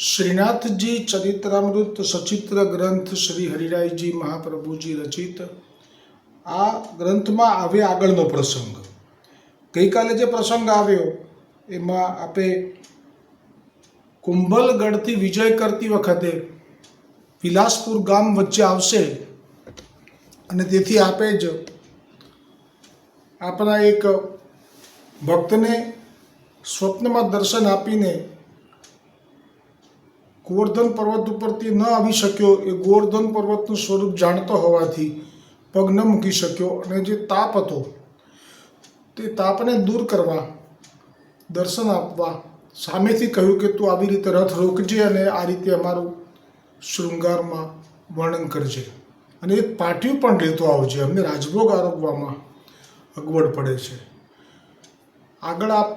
श्रीनाथ जी चरित्रामृत सचित्र ग्रंथ श्री हरिराय जी महाप्रभु जी रचित आ ग्रंथ में आवे आगळनो प्रसंग। गई काले जे प्रसंग आव्यो एमां आपे कुंभलगढ़ थी विजय करती वखते विलासपुर गाम वच्चे आवशे अने तेथी आपे ज आपना एक भक्तने स्वप्न में दर्शन आपीने गोवर्धन पर्वत उपरथी न आवी शक्यो ए गोवर्धन पर्वतનું સ્વરૂપ જાણતો હોવાથી પગ ન મૂકી શક્યો અને જે તાપ હતો તે તાપને દૂર કરવા દર્શન આપવા સામેથી કહ્યું કે તું આવી રીતે રથ રોકજે અને આ રીતે અમારું શૃંગારમાં વર્ણન કરજે અને એક પાટિયું પણ લેતો આવજે, અમને રાજભોગ આરોગવામાં અગવડ પડે છે। આગળ આપ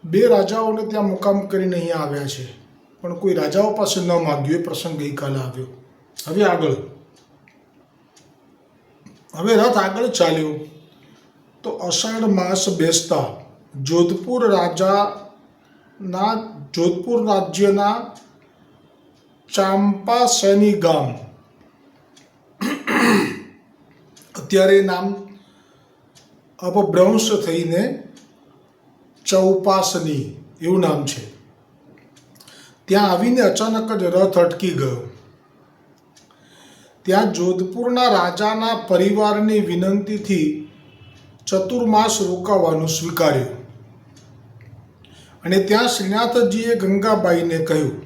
બે રાજાઓને ત્યાં મુકામ કરીને અહીંયા આવ્યા છે પણ કોઈ રાજાઓ પાસે ન માગ્યું, એ પ્રસંગ ગઈકાલે આવ્યો। હવે રથ આગળ ચાલ્યો તો અષાઢ માસ બેસતા જોધપુર રાજ્યના ચાંપાસેની ગામ, અત્યારે નામ અપભ્રંશ થઈને ચૌપાસની એવું નામ છે, ત્યાં આવીને અચાનક જ રથ અટકી ગયો। ત્યાં જોધપુરના રાજાના પરિવારની વિનંતીથી ચતુર્માસ રોકાવાનું સ્વીકાર્યું અને ત્યાં શ્રીનાથજીએ ગંગાબાઈને કહ્યું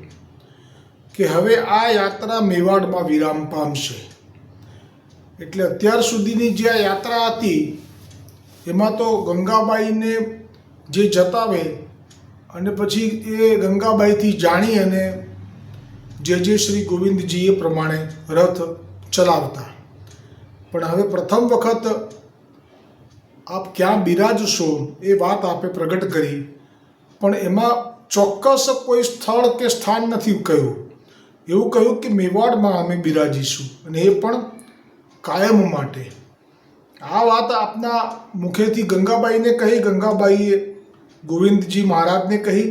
કે હવે આ યાત્રા મેવાડમાં વિરામ પામશે। એટલે અત્યાર સુધીની જે આ યાત્રા હતી એમાં તો ગંગાબાઈને જે જતાવે અને પછી એ ગંગાબાઈથી જાણી અને જે શ્રી ગોવિંદજીએ પ્રમાણે રથ ચલાવતા। પણ હવે પ્રથમ વખત આપ ક્યાં બિરાજશો એ વાત આપે પ્રગટ કરી, પણ એમાં ચોક્કસ કોઈ સ્થળ કે સ્થાન નથી કહ્યું। એવું કહ્યું કે મેવાડમાં અમે બિરાજીશું અને એ પણ કાયમ માટે। આ વાત આપના મુખેથી ગંગાબાઈને કહી, ગંગાબાઈએ ગોવિંદજી મહારાજને કહી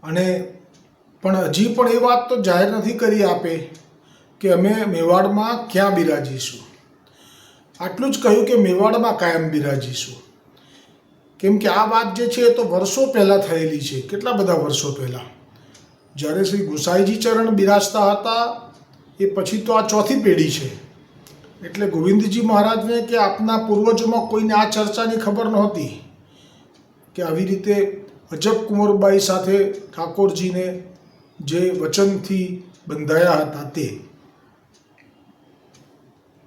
અને પણ હજી પણ એ વાત તો જાહેર નથી કરી આપે કે અમે મેવાડમાં ક્યાં બિરાજીશું। આટલું જ કહ્યું કે મેવાડમાં કાયમ બિરાજીશું, કેમ કે આ વાત જે છે એ તો વર્ષો પહેલાં થયેલી છે, કેટલા બધા વર્ષો પહેલાં, જ્યારે શ્રી ગુસાઈજી ચરણ બિરાજતા હતા એ પછી તો આ ચોથી પેઢી છે। એટલે ગોવિંદજી મહારાજને કે આપના પૂર્વજોમાં કોઈને આ ચર્ચાની ખબર નહોતી કે આવી રીતે અજબ કુંવરબાઈ સાથે ઠાકોરજીને જે વચનથી બંધાયા હતા તે।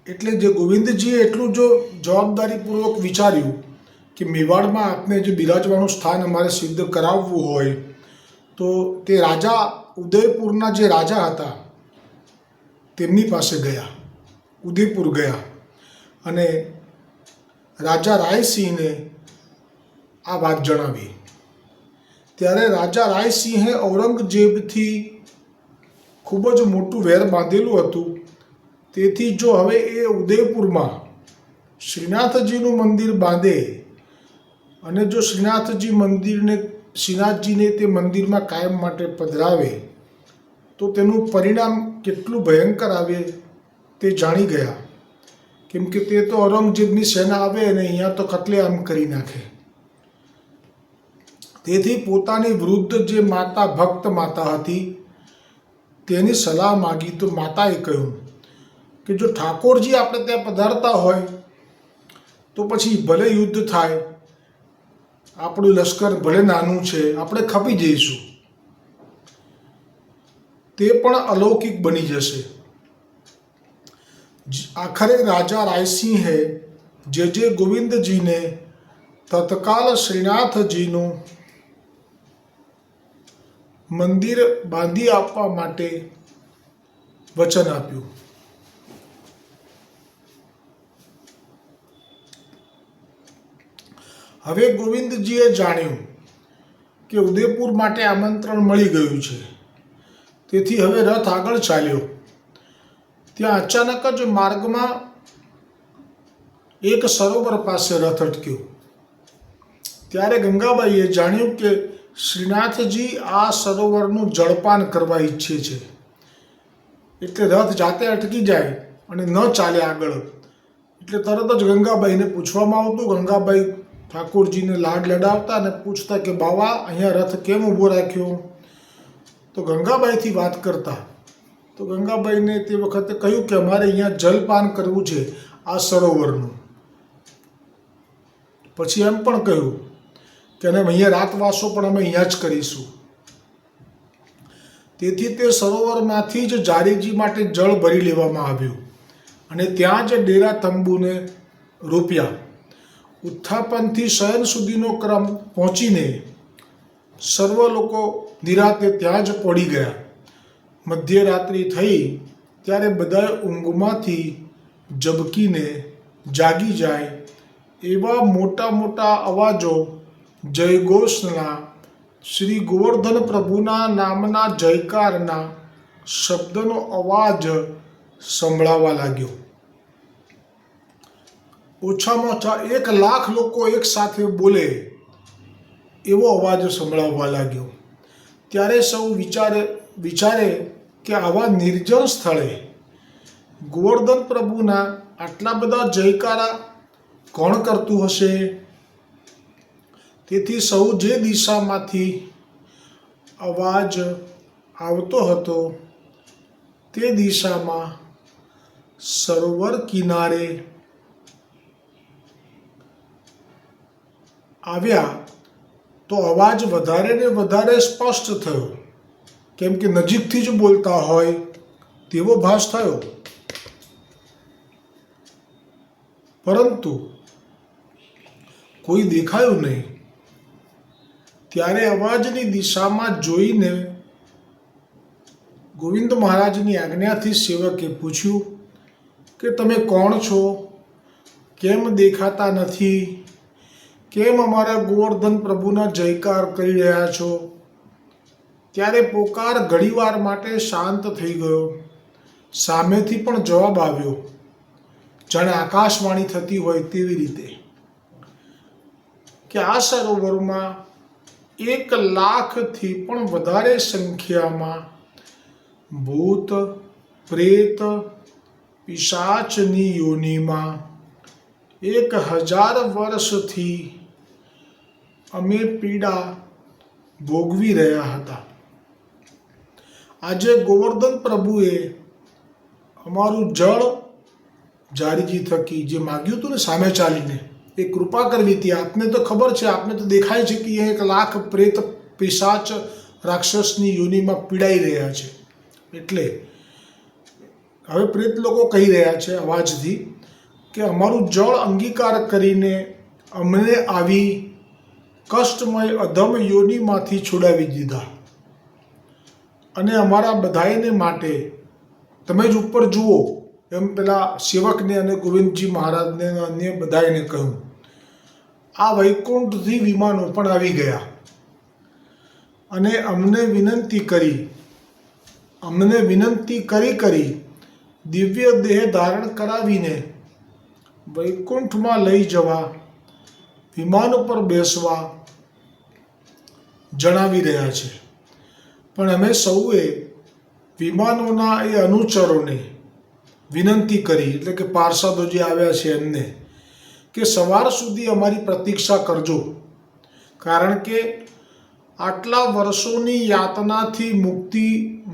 એટલે જે ગોવિંદજીએ એટલું જો જવાબદારીપૂર્વક વિચાર્યું કે મેવાડમાં આપને જે બિરાજવાનું સ્થાન અમારે સિદ્ધ કરાવવું હોય તો તે રાજા ઉદયપુરના જે રાજા હતા તેમની પાસે ગયા, ઉદયપુર ગયા અને રાજા રાયસિંહને આ વાત જણાવી। ત્યારે રાજા રાયસિંહે ઔરંગઝેબથી ખૂબ જ મોટું વેર બાંધેલું હતું, તેથી જો હવે એ ઉદયપુરમાં શ્રીનાથજીનું મંદિર બાંધે અને જો શ્રીનાથજીને તે મંદિરમાં કાયમ માટે પધરાવે તો તેનું પરિણામ કેટલું ભયંકર આવે તે જાણી ગયા, કેમ કે તે તો ઔરંગઝેબની સેના આવે અને અહીંયા તો કતલેઆમ કરી નાખે। તેથી પોતાની વૃદ્ધ જે માતા ભક્ત માતા હતી તેની સલાહ માગી તો માતાએ કહ્યું કે જો ઠાકોરજી આપણે ત્યાં પધારતા હોય તો પછી ભલે યુદ્ધ થાય, આપણું લશ્કર ભલે નાનું છે, આપણે ખપી જઈશું, તે પણ અલૌકિક બની જશે। આખરે રાજા રાયસિંહે જે ગોવિંદજીને તત્કાલ શ્રીનાથજીનું મંદિર બાંધી આપવા માટે વચન આપ્યું। હવે ગોવિંદજીએ જાણ્યું કે ઉદયપુર માટે આમંત્રણ મળી ગયું છે, તેથી હવે રથ આગળ ચાલ્યો। ત્યાં અચાનક જ માર્ગમાં એક સરોવર પાસે રથ અટક્યો। ત્યારે ગંગાબાઈએ જાણ્યું કે શ્રીનાથજી આ સરોવરનું જળપાન કરવા ઈચ્છે છે. એટલે રથ જાતે અટકી જાય અને ન ચાલે આગળ. એટલે તરત જ ગંગાબાઈને પૂછવામાં આવતું. ગંગાબાઈ ઠાકોરજીને લાડ લડાવતા અને પૂછતા કે બાવા અહીંયા રથ કેમ ઊભો રાખ્યો. તો ગંગાબાઈથી વાત કરતા. તો ગંગાબાઈને તે વખતે કહ્યું કે અમારે અહીંયા જલપાન કરવું છે આ સરોવરનું. પછી એમ પણ કહ્યું કે અમે અહીંયા રાતવાસો પણ અમે અહીંયા જ કરીશું. તેથી તે સરોવરમાંથી જ જારીજી માટે જળ ભરી લેવામાં આવ્યું અને ત્યાં જ ડેરા તંબુને રોપ્યા. ઉત્થાપનથી શયન સુધીનો ક્રમ પહોંચીને સર્વ લોકો નિરાતે ત્યાં જ પડી ગયા. મધ્યરાત્રિ થઈ ત્યારે બધા ઊંઘમાંથી ઝબકીને જાગી જાય એવા મોટા મોટા અવાજો જયઘોષના, શ્રી ગોવર્ધન પ્રભુના નામના જયકારના શબ્દનો અવાજ સંભળાવા લાગ્યો. ઓછામાં ઓછા 1,00,000 લોકો એક સાથે બોલે એવો અવાજ સંભળાવવા લાગ્યો. ત્યારે સૌ વિચારે કે આવા નિર્જન સ્થળે ગોવર્ધન પ્રભુના આટલા બધા જયકારા કોણ કરતું હશે. તેથી સૌ જે દિશામાંથી અવાજ આવતો હતો તે દિશામાં સરોવર કિનારે આવ્યા તો અવાજ વધારે ને વધારે સ્પષ્ટ થયો. કેમ કે નજીકથી જ બોલતા હોય તેવો ભાસ થયો. પરંતુ કોઈ દેખાયું નહીં. ત્યારે અવાજની દિશામાં જોઈને ગોવિંદ મહારાજની આજ્ઞાથી સેવકે પૂછ્યું કે તમે કોણ છો? કેમ દેખાતા નથી? કેમ અમારા ગોવર્ધન પ્રભુના જયકાર કરી રહ્યા છો? ત્યારે પોકાર ઘડીવાર માટે શાંત થઈ ગયો. સામેથી પણ જવાબ આવ્યો, જાણે આકાશવાણી થતી હોય તેવી રીતે, કે આ સરોવરમાં 1,00,000થી પણ વધારે સંખ્યામાં ભૂત, પ્રેત, પિશાચની યોનિમાં 1,000 વર્ષથી અમે પીડા ભોગવી રહ્યા હતા. આજે ગોવર્ધન પ્રભુએ અમારું જળ જારીજી થકી જે માગ્યું હતું ને સામે ચાલીને, એ કૃપા કરવી હતી. આપને તો ખબર છે, આપને તો દેખાય છે કે 1,00,000 પ્રેત, પિશાચ, રાક્ષસની યોનિમાં પીડાઈ રહ્યા છે. એટલે હવે પ્રેત લોકો કહી રહ્યા છે અવાજથી કે અમારું જળ અંગીકાર કરીને અમને આવી કષ્ટમય અધમ યોનિમાંથી છોડાવી દીધા. અને અમારા બધાને માટે તમે જ ઉપર જુઓ એમ પેલા સેવકને અને ગોવિંદજી મહારાજને અન્ય બધાને કહ્યું. આ વૈકુંઠથી વિમાનો પણ આવી ગયા અને અમને વિનંતી કરી દિવ્ય દેહ ધારણ કરાવીને વૈકુંઠમાં લઈ જવા, વિમાન ઉપર બેસવા જણાવી રહ્યા છે. પણ અમે સૌએ વિમાનોના એ અનુચરોને વિનંતી કરી, એટલે કે પાર્ષદો જે આવ્યા છે એમને, કે સવાર સુધી અમારી પ્રતીક્ષા કરજો. કારણ કે આટલા વર્ષોની યાતનાથી મુક્તિ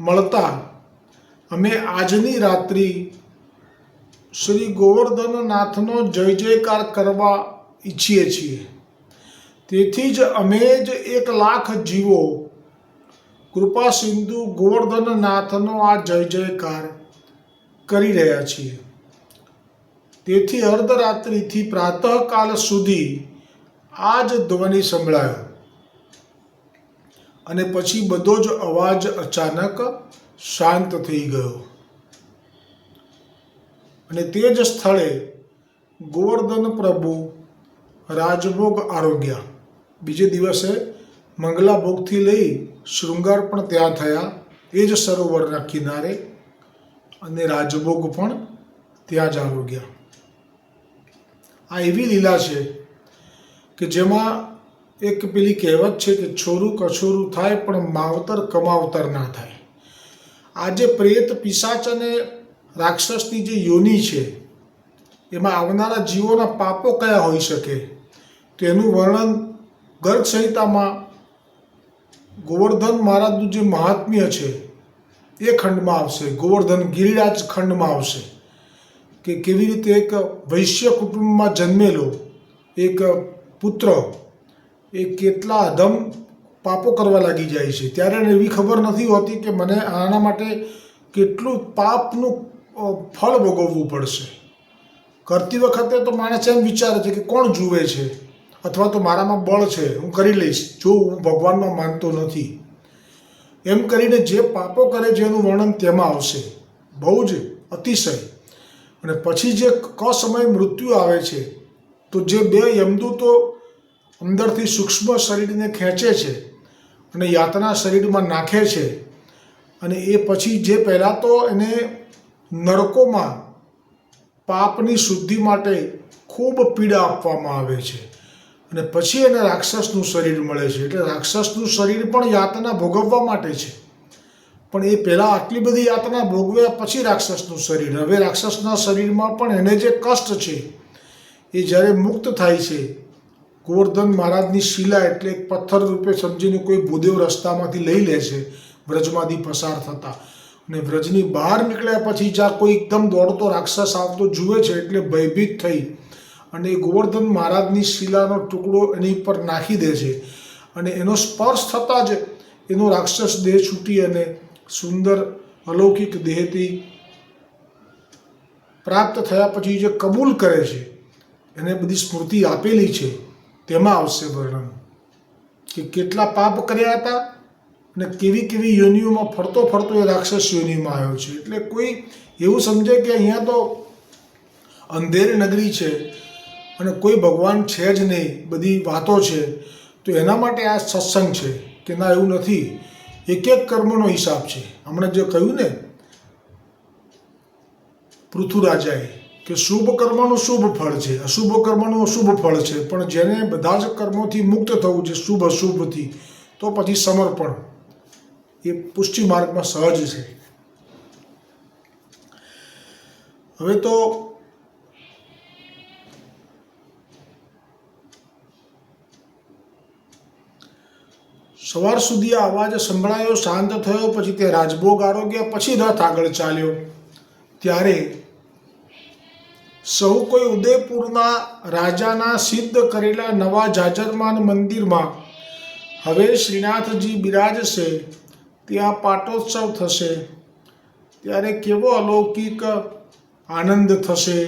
મળતા અમે આજની રાત્રિ શ્રી ગોવર્ધનનાથનો જય જયકાર કરવા ઈચ્છીએ છીએ. તેથી જ અમે જ 1,00,000 જીવો કૃપા સિંધુ ગોવર્ધનનાથનો આ જય જયકાર કરી રહ્યા છીએ. તેથી અર્ધરાત્રિથી પ્રાતઃકાલ સુધી આ જ ધ્વનિ સંભળાયો અને પછી બધો જ અવાજ અચાનક શાંત થઈ ગયો. અને તે જ સ્થળે ગોવર્ધન પ્રભુ રાજભોગ આરોગ્યા. બીજે દિવસે મંગલા ભોગથી લઈ શૃંગાર પણ ત્યાં થયા, એ જ સરોવરના કિનારે, અને રાજભોગ પણ ત્યાં જ આરોગ્યા. આ એવી લીલા છે કે જેમાં એક પેલી કહેવત છે કે છોરું કછોરું થાય પણ માવતર કમાવતર ના થાય. આ જે પ્રેત પિશાચ અને રાક્ષસની જે યોનિ છે એમાં આવનારા જીવોના પાપો કયા હોઈ શકે તો એનું વર્ણન ગર્ગ સંહિતામાં ગોવર્ધન મહારાજનું જે મહાત્મ્ય છે એ ખંડમાં આવશે. ગોવર્ધન ગિરિરાજ ખંડમાં આવશે કે કેવી રીતે એક વૈશ્ય કુટુંબમાં જન્મેલો એક પુત્ર એ કેટલા અધમ પાપો કરવા લાગી જાય છે. ત્યારે એને એવી ખબર નથી હોતી કે મને આના માટે કેટલું પાપનું ફળ ભોગવવું પડશે. કરતી વખતે તો માણસ એમ વિચારે છે કે કોણ જુએ છે અથવા તો મારામાં બળ છે, હું કરી લઈશ, જો હું ભગવાનમાં માનતો નથી. એમ કરીને જે પાપો કરે છે એનું વર્ણન તેમાં આવશે, બહુ જ અતિશય. અને પછી જે કસમય મૃત્યુ આવે છે તો જે બે યમદૂતો અંદરથી સૂક્ષ્મ શરીરને ખેંચે છે અને યાતના શરીરમાં નાખે છે અને એ પછી જે પહેલાં તો એને નરકોમાં પાપની શુદ્ધિ માટે ખૂબ પીડા આપવામાં આવે છે અને પછી એને રાક્ષસનું શરીર મળે છે. એટલે રાક્ષસનું શરીર પણ યાતના ભોગવવા માટે છે, પણ એ પહેલાં આટલી બધી યાતના ભોગવ્યા પછી રાક્ષસનું શરીર. હવે રાક્ષસના શરીરમાં પણ એને જે કષ્ટ છે એ જ્યારે મુક્ત થાય છે, ગોવર્ધન મહારાજની શિલા એટલે એક પથ્થર રૂપે સમજીને કોઈ ભૂદેવ રસ્તામાંથી લઈ લે છે વ્રજમાંથી પસાર થતા, અને વ્રજની બહાર નીકળ્યા પછી જ્યાં કોઈ એકદમ દોડતો રાક્ષસ આવતો જુએ છે એટલે ભયભીત થઈ અને એ ગોવર્ધન મહારાજની શિલાનો ટુકડો એની પર નાખી દે છે અને એનો સ્પર્શ થતાં જ એનો રાક્ષસ દેહ છૂટી અને સુંદર અલૌકિક દેહથી પ્રાપ્ત થયા પછી જે કબૂલ કરે છે એને બધી સ્મૃતિ આપેલી છે. તેમાં આવશે વર્ણન કે કેટલા પાપ કર્યા હતા અને કેવી કેવી યોનિઓમાં ફરતો ફરતો એ રાક્ષસ યોનિમાં આવ્યો છે. એટલે કોઈ એવું સમજે કે અહીંયા તો અંધેરી નગરી છે અને કોઈ ભગવાન છે જ નહીં, બધી વાતો છે, તો એના માટે આ સત્સંગ છે કે ના, એવું નથી. એક એક કર્મનો હિસાબ છે. હમણાં જે કહ્યું ને પૃથુરાજાએ કે શુભ કર્મનું શુભ ફળ છે, અશુભ કર્મનું અશુભ ફળ છે, પણ જેને બધા જ કર્મોથી મુક્ત થવું છે શુભ અશુભથી, તો પછી સમર્પણ એ પુષ્ટિ માર્ગમાં સહજ છે. હવે તો સવાર સુધી આ અવાજ સંભળાયો, શાંત થયો, પછી તે રાજભોગ આરોગ્યા, પછી રથ આગળ ચાલ્યો. ત્યારે સૌ કોઈ ઉદયપુરના રાજાના સિદ્ધ કરેલા નવા જાજરમાન મંદિરમાં હવે શ્રીનાથજી બિરાજશે, ત્યાં પાટોત્સવ થશે. ત્યારે કેવો અલૌકિક આનંદ થશે.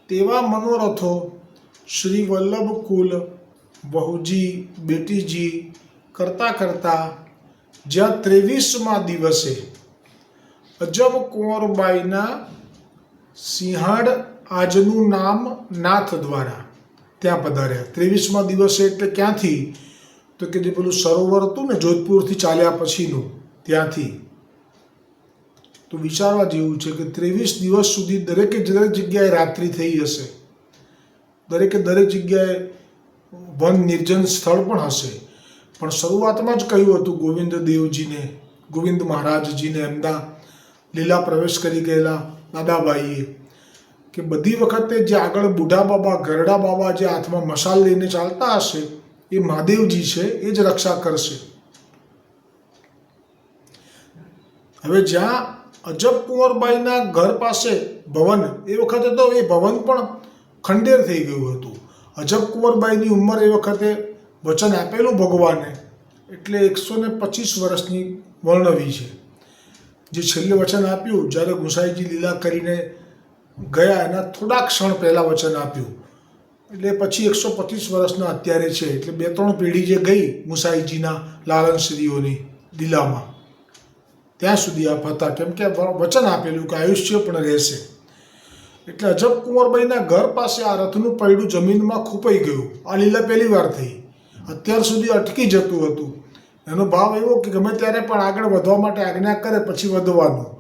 તેવા મનોરથો શ્રી વલ્લભ કુલ બહુજી બેટીજી કરતાં કરતાં જ્યાં 23મા દિવસે અજબ કુંવરબાઈના સિંહાડ આજનું નામ નાથ દ્વારા ત્યાં પધાર્યા. 23મા દિવસે એટલે ક્યાંથી તો કે જે પેલું સરોવર હતું ને જોધપુરથી ચાલ્યા પછીનું, ત્યાંથી. તો વિચારવા જેવું છે કે 23 દિવસ સુધી દરેક જગ્યાએ રાત્રિ થઈ હશે, દરેક જગ્યાએ વન નિર્જન સ્થળ પણ હશે. પણ શરૂઆતમાં જ કહ્યું હતું ગોવિંદ મહારાજજીને એમના લીલા પ્રવેશ કરી ગયેલા દાદાબાઈએ કે બધી વખતે જે આગળ બુઢા બાબા, ગરડા બાબા જે હાથમાં મશાલ લઈને ચાલતા હશે એ મહાદેવજી છે, એ જ રક્ષા કરશે. હવે જ્યાં અજબ કુંવરબાઈના ઘર પાસે ભવન, એ વખતે તો એ ભવન પણ ખંડેર થઈ ગયું હતું. અજબ કુંવરબાઈની ઉંમર એ વખતે વચન આપેલું ભગવાને એટલે 125 વર્ષની વર્ણવી છે. જે છેલ્લે વચન આપ્યું જ્યારે ગુસાઈજી લીલા કરીને ગયા એના થોડા ક્ષણ પહેલાં વચન આપ્યું, એટલે પછી 125 વર્ષના અત્યારે છે. એટલે 2-3 પેઢી જે ગઈ ગુસાઈજીના લાલનશ્રીઓની લીલામાં, ત્યાં સુધી આપ હતા, કેમ કે વચન આપેલું કે આયુષ્ય પણ રહેશે. એટલે અજબ કુંવરબાઈના ઘર પાસે આ રથનું પૈડું જમીનમાં ખૂંપાઈ ગયું. આ લીલા પહેલી વાર થઈ. અત્યાર સુધી અટકી જતું હતું. એનો ભાવ એવો કે ગમે ત્યારે પણ આગળ વધવા માટે આજ્ઞા કરે પછી વધવાનું,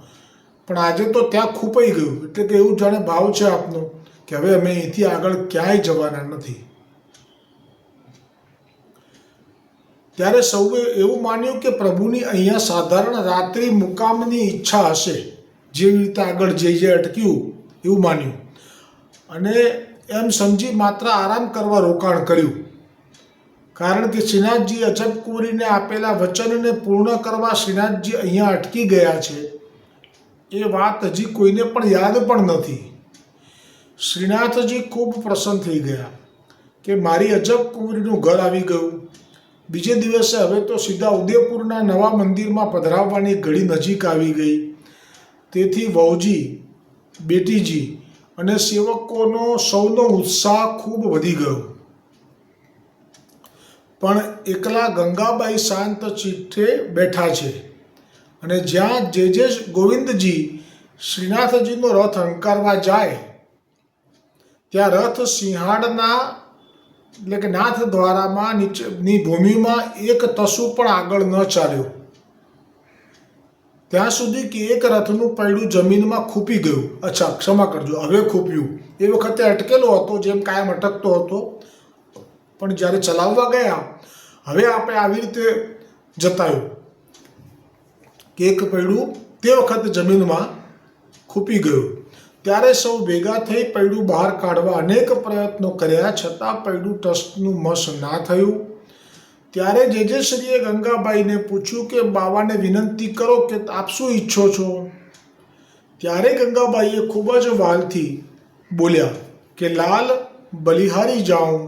પણ આજે તો ત્યાં ખૂંપાઈ ગયું. એટલે કે એવું જાણે ભાવ છે આપનો કે હવે અમે અહીંથી આગળ ક્યાંય જવાના નથી. ત્યારે સૌએ એવું માન્યું કે પ્રભુની અહીંયા સાધારણ રાત્રિ મુકામની ઈચ્છા હશે, જેવી રીતે આગળ જે અટક્યું એવું માન્યું, અને એમ સમજી માત્ર આરામ કરવા રોકાણ કર્યું. કારણ કે શ્રીનાથજી અજબકુંવરીને આપેલા વચનને પૂર્ણ કરવા શ્રીનાથજી અહીંયા અટકી ગયા છે એ વાત હજી કોઈને પણ યાદ પણ નથી. શ્રીનાથજી ખૂબ પ્રસન્ન થઈ ગયા કે મારી અજબકુંવરીનું ઘર આવી ગયું. બીજે દિવસે હવે તો સીધા ઉદયપુરના નવા મંદિરમાં પધરાવવાની ઘડી નજીક આવી ગઈ. તેથી વહુજી, બેટીજી અને સેવકોનો સૌનો ઉત્સાહ ખૂબ વધી ગયો. પણ એકલા ગંગાબાઈ શાંત ચિત્તે બેઠા છે, અને જ્યાં જે ગોવિંદજી શ્રીનાથજીનો રથ હંકારવા જાય ત્યાં રથ સિંહાડના એટલે કે નાથ દ્વારામાં નીચેની ભૂમિમાં એક તસુ પણ આગળ ન ચાલ્યો, ત્યાં સુધી કે એક રથનું પૈડું જમીનમાં ખૂપી ગયું. અચ્છા, ક્ષમા કરજો, હવે ખૂપ્યું. એ વખતે અટકેલો હતો, જેમ કાયમ અટકતો હતો, પણ જ્યારે ચલાવવા ગયા હવે આપણે આવી રીતે જતાયું કે એક પૈડું તે વખતે જમીનમાં ખૂપી ગયું. ત્યારે સૌ ભેગા થઈ પૈડું બહાર કાઢવા અનેક પ્રયત્નો કર્યા, છતાં પૈડું ટસનું મસ ના થયું. ત્યારે જેજેશ્રીએ ગંગાબાઈને પૂછ્યું કે બાવાને વિનંતી કરો કે આપ શું ઈચ્છો છો? ત્યારે ગંગાબાઈએ ખૂબ જ વાલથી બોલ્યા કે લાલ, બલિહારી જાઉં.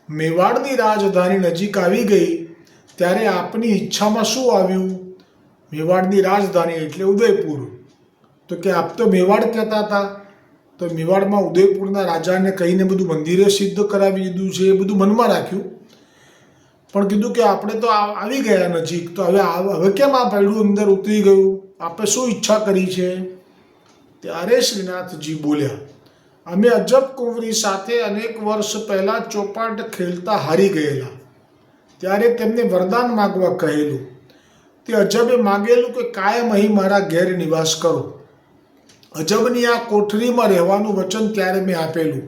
મેવાડની રાજધાની નજીક આવી ગઈ ત્યારે આપની ઈચ્છામાં શું આવ્યું? મેવાડની રાજધાની એટલે ઉદયપુર. તો કે આપ તો મેવાડ કહેતા હતા, તો મેવાડમાં ઉદયપુરના રાજાને કહીને બધું મંદિરે સિદ્ધ કરાવી દીધું છે, એ બધું મનમાં રાખ્યું. પણ કીધું કે આપણે તો આવી ગયા નજીક, તો હવે કેમ આ પૈડું અંદર ઉતરી ગયું? આપણે શું ઈચ્છા કરી છે? ત્યારે શ્રીનાથજી બોલ્યા, અમે અજબકુંવરી સાથે અનેક વર્ષ પહેલાં ચોપાટ ખેલતા હારી ગયેલા, ત્યારે તેમને વરદાન માગવા કહેલું. તે અજબે માગેલું કે કાયમ અહીં મારા ઘેર નિવાસ કરો. અજબની આ કોઠરીમાં રહેવાનું વચન ત્યારે મેં આપેલું.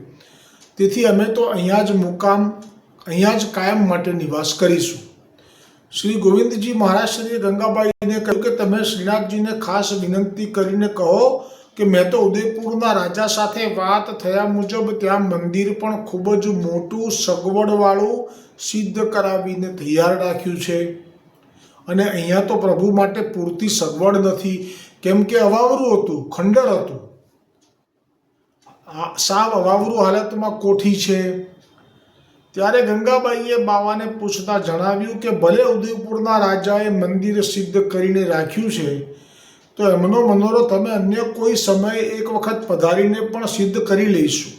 તેથી અમે તો અહીંયા જ કાયમ માટે નિવાસ કરીશું. શ્રી ગોવિંદજી મહારાજશ્રીએ ગંગાબાઈને કહ્યું કે તમે શ્રીનાથજીને ખાસ વિનંતી કરીને કહો કે મેં તો ઉદયપુરના રાજા સાથે વાત થયા મુજબ ત્યાં મંદિર પણ ખૂબ જ મોટું સગવડવાળું સિદ્ધ કરાવીને તૈયાર રાખ્યું છે, અને અહીંયા તો પ્રભુ માટે પૂરતી સગવડ નથી, કેમ કે અવાવરું હતું, ખંડર હતું, સાવ અવાવરું હાલતમાં કોઠી છે. ત્યારે ગંગાબાઈએ બાવાને પૂછતા જણાવ્યું કે ભલે ઉદયપુરના રાજાએ મંદિર સિદ્ધ કરીને રાખ્યું છે, તો એમનો મનોરથ અમે અન્ય કોઈ સમયે એક વખત પધારીને પણ સિદ્ધ કરી લઈશું,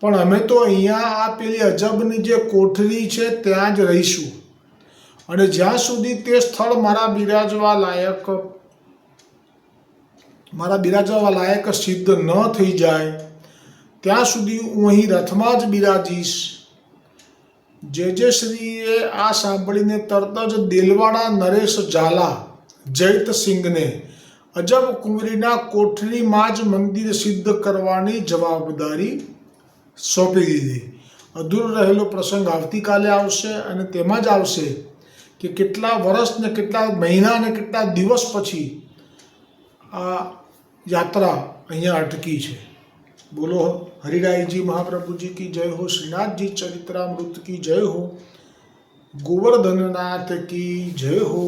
પણ અમે તો અહીંયા આ પેલી અજબની જે કોઠરી છે ત્યાં જ રહીશું, અને જ્યાં સુધી તે સ્થળ મારા બિરાજવા લાયક સિદ્ધ ન થઈ જાય ત્યાં સુધી હું અહીં રથમાં જ બિરાજીશ. જેજેશ્રીએ આ સાંભળીને તરત જ દેલવાડા નરેશ ઝાલા જૈતસિંહને અજબકુંવરીના કોઠરીમાં જ મંદિર સિદ્ધ કરવાની જવાબદારી સોંપી દીધી. અધૂરો રહેલો પ્રસંગ આવતીકાલે આવશે, અને તેમાં જ આવશે કે કેટલા વર્ષ ને કેટલા મહિના ને કેટલા દિવસ પછી આ યાત્રા અહીંયા અટકી છે. બોલો હરિરાયજી મહાપ્રભુજી કી જય હો, શ્રીનાથજી ચરિત્રામૃત કી જય હો, ગોવર્ધનનાથ કી જય હો.